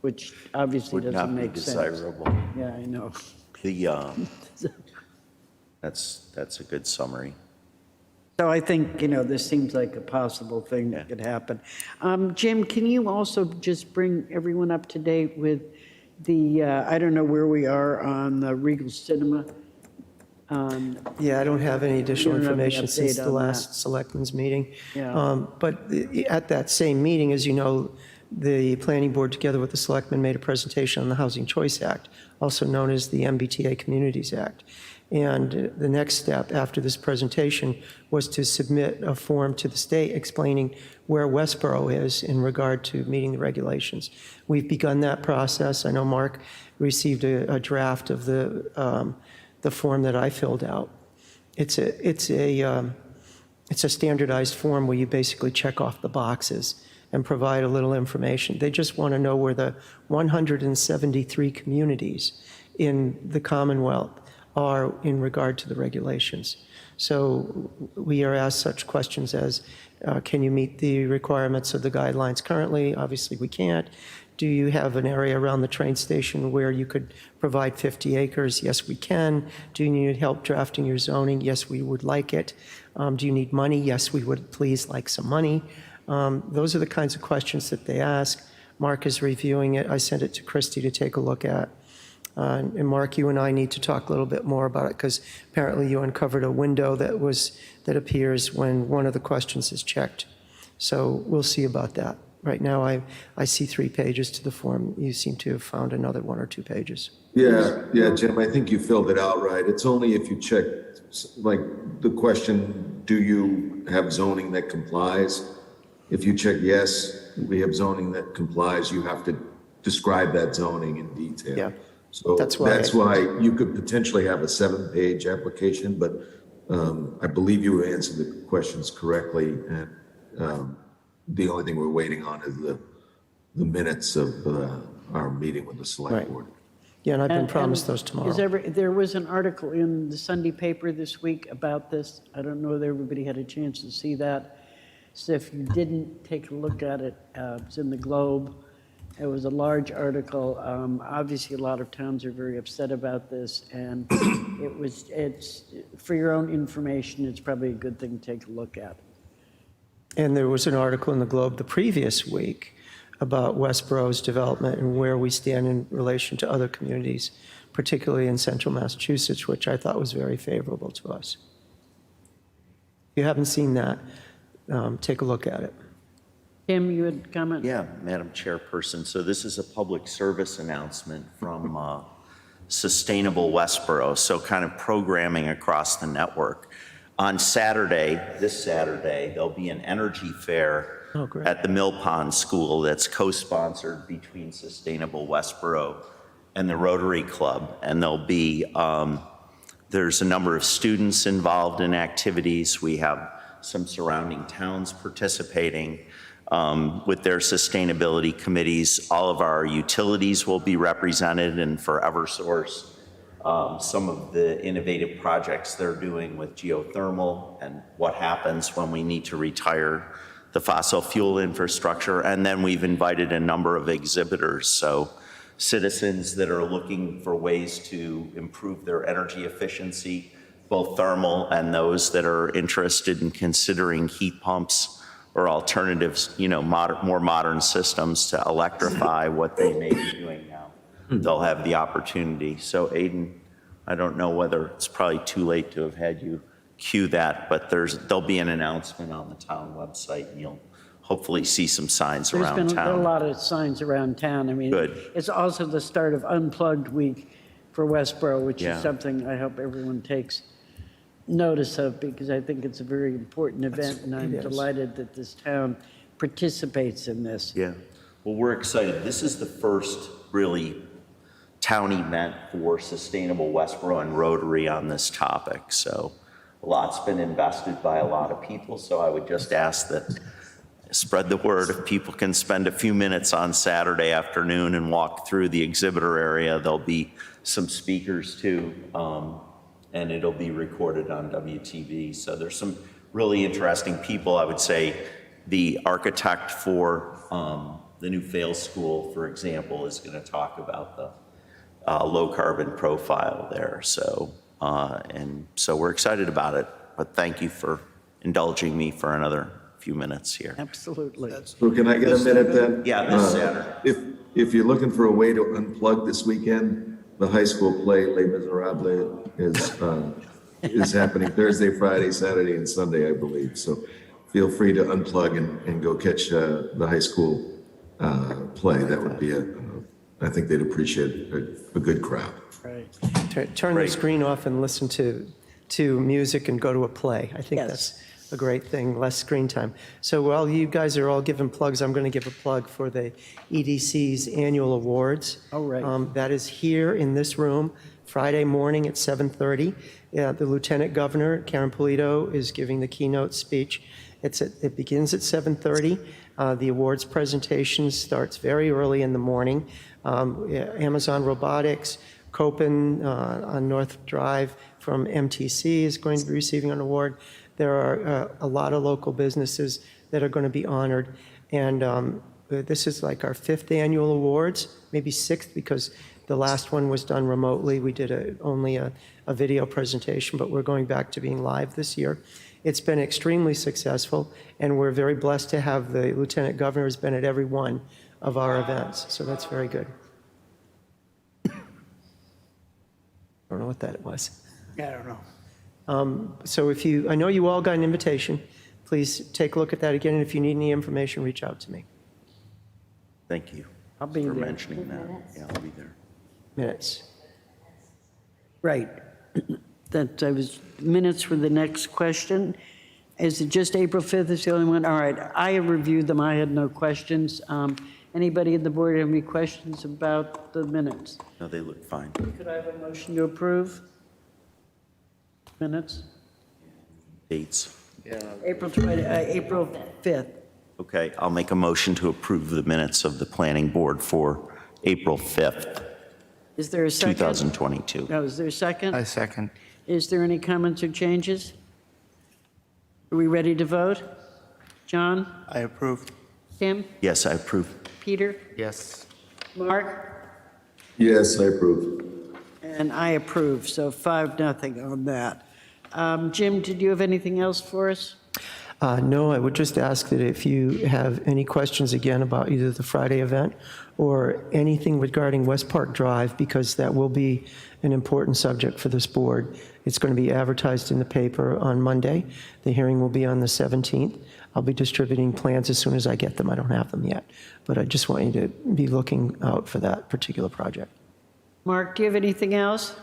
S1: which obviously
S3: Would not
S1: doesn't
S3: be
S1: make sense.
S3: desirable.
S1: Yeah, I know.
S3: That's a good summary.
S1: So I think, this seems like a possible thing that
S3: Yeah.
S1: could happen. Jim, can you also just bring everyone up to date with the, I don't know where we are on the Regal Cinema?
S7: Yeah, I don't have any additional
S1: You don't have any
S7: information since
S1: update
S7: the
S1: on
S7: last selectmen's meeting.
S1: Yeah.
S7: But at that same meeting, as you know, the planning board, together with the selectmen, made a presentation on the Housing Choice Act, also known as the Mbta Communities Act. And the next step after this presentation was to submit a form to the state explaining where Westborough is in regard to meeting the regulations. We've begun that process. I know Mark received a draft of the form that I filled out. It's a standardized form where you basically check off the boxes and provide a little information. They just want to know where the 173 communities in the Commonwealth are in regard to the regulations. So we are asked such questions as, can you meet the requirements of the guidelines currently? Obviously we can't. Do you have an area around the train station where you could provide 50 acres? Yes, we can. Do you need help drafting your zoning? Yes, we would like it. Do you need money? Yes, we would please like some money. Those are the kinds of questions that they ask. Mark is reviewing it. I sent it to Christy to take a look at. And Mark, you and I need to talk a little bit more about it because apparently you uncovered a window that appears when one of the questions is checked. So we'll see about that. Right now, I see 3 pages to the form. You seem to have found another 1 or 2 pages.
S4: Yeah, Jim, I think you filled it out right. It's only if you check, like, the question, do you have zoning that complies? If you check yes, we have zoning that complies, you have to describe that zoning in detail.
S7: Yeah.
S4: So
S7: That's
S4: that's
S7: why
S4: why you could potentially have a 7-page application, but I believe you answered the questions correctly. And the only thing we're waiting on is the minutes of our meeting with the select
S7: Right.
S4: board.
S7: Yeah, and I've been
S1: And-
S7: promised
S1: and
S7: those tomorrow.
S1: there was an article in the Sunday paper this week about this. I don't know whether everybody had a chance to see that. So if you didn't take a look at it, it's in the Globe. It was a large article. Obviously, a lot of towns are very upset about this, and it's for your own information, it's probably a good thing to take a look at.
S7: And there was an article in the Globe the previous week about Westborough's development and where we stand in relation to other communities, particularly in central Massachusetts, which I thought was very favorable to us. If you haven't seen that, take a look at it.
S1: Tim, you had a comment?
S3: Yeah, Madam Chairperson. So this is a public service announcement from Sustainable Westborough, so kind of programming across the network. On Saturday, this Saturday, there'll be an energy fair at the Mill Pond School that's co-sponsored between Sustainable Westborough and the Rotary Club. And there'll be, there's a number of students involved in activities. We have some surrounding towns participating with their sustainability committees. All of our utilities will be represented, and for Eversource, some of the innovative projects they're doing with geothermal and what happens when we need to retire the fossil fuel infrastructure. And then we've invited a number of exhibitors, so citizens that are looking for ways to improve their energy efficiency, both thermal and those that are interested in considering heat pumps or alternatives, more modern systems to electrify what they may be doing now. They'll have the opportunity. So Aiden, I don't know whether it's probably too late to have had you cue that, but there'll be an announcement on the town website, and you'll hopefully see some signs around
S1: There's been a
S3: town.
S1: lot of signs around town. I mean,
S3: Good.
S1: it's also the start of Unplugged Week for Westborough, which
S3: Yeah.
S1: is something I hope everyone takes notice of, because I think it's a very important event, and I'm
S7: it is.
S1: delighted that this town participates in this.
S3: Yeah, well, we're excited. This is the first really town event for Sustainable Westborough and Rotary on this topic. So a lot's been invested by a lot of people. So I would just ask that spread the word. If people can spend a few minutes on Saturday afternoon and walk through the exhibitor area, there'll be some speakers too, and it'll be recorded on WTV. So there's some really interesting people. I would say the architect for the new Fales School, for example, is going to talk about the low carbon profile there. So, and so we're excited about it, but thank you for indulging me for another few minutes here.
S1: Absolutely.
S4: So can I get a minute then?
S3: Yeah, this Saturday.
S4: If you're looking for a way to unplug this weekend, the high school play Les Miserables is happening Thursday, Friday, Saturday, and Sunday, I believe. So feel free to unplug and go catch the high school play. That would be I think they'd appreciate a good crowd.
S1: Right.
S7: Turn the
S3: Great.
S7: screen off and listen to music and go to a play. I think
S1: Yes.
S7: that's a great thing, less screen time. So while you guys are all giving plugs, I'm going to give a plug for the EDC's annual awards.
S1: Oh, right.
S7: That is here in this room, Friday morning at 7:30. The Lieutenant Governor, Karen Polito, is giving the keynote speech. It begins at 7:30. The awards presentation starts very early in the morning. Amazon Robotics, Copen on North Drive from MTC is going to be receiving an award. There are a lot of local businesses that are going to be honored. And this is like our 5th annual awards, maybe 6th, because the last one was done remotely. We did only a video presentation, but we're going back to being live this year. It's been extremely successful, and we're very blessed to have the Lieutenant Governor has been at every one of our events, so that's very good. I don't know what that was.
S1: I don't know.
S7: So I know you all got an invitation. Please take a look at that again, and if you need any information, reach out to me.
S3: Thank you
S1: I'll be
S3: for
S1: there.
S3: mentioning that. Yeah, I'll be there.
S7: Minutes.
S1: Right. That was minutes for the next question. Is it just April 5th is the only one? All right, I have reviewed them. I had no questions. Anybody in the board have any questions about the minutes?
S3: No, they look fine.
S1: Could I have a motion to approve minutes?
S3: Dates.
S1: April 5th.
S3: Okay, I'll make a motion to approve the minutes of the planning board for April 5th,
S1: Is there a second?
S3: 2022.
S1: No, is there a second?
S5: I second.
S1: Is there any comments or changes? Are we ready to vote? John?
S6: I approve.
S1: Tim?
S3: Yes, I approve.
S1: Peter?
S5: Yes.
S1: Mark?
S4: Yes, I approve.
S1: And I approve, so 5-0 on that. Jim, did you have anything else for us?
S7: No, I would just ask that if you have any questions again about either the Friday event or anything regarding West Park Drive, because that will be an important subject for this board. It's going to be advertised in the paper on Monday. The hearing will be on the 17th. I'll be distributing plans as soon as I get them. I don't have them yet, but I just want you to be looking out for that particular project.
S1: Mark, do you have anything else?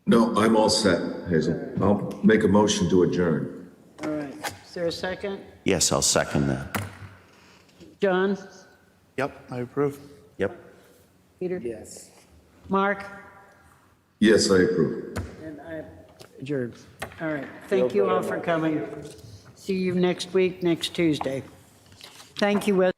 S4: No, I'm all set, Hazel. I'll make a motion to adjourn.
S1: All right. Is there a second?
S3: Yes, I'll second that.
S1: John?
S6: Yep, I approve.
S3: Yep.
S1: Peter? Yes. Mark?
S4: Yes, I approve.
S1: And I adjourn. All right. Thank you all for coming. See you next week, next Tuesday. Thank you, Wes.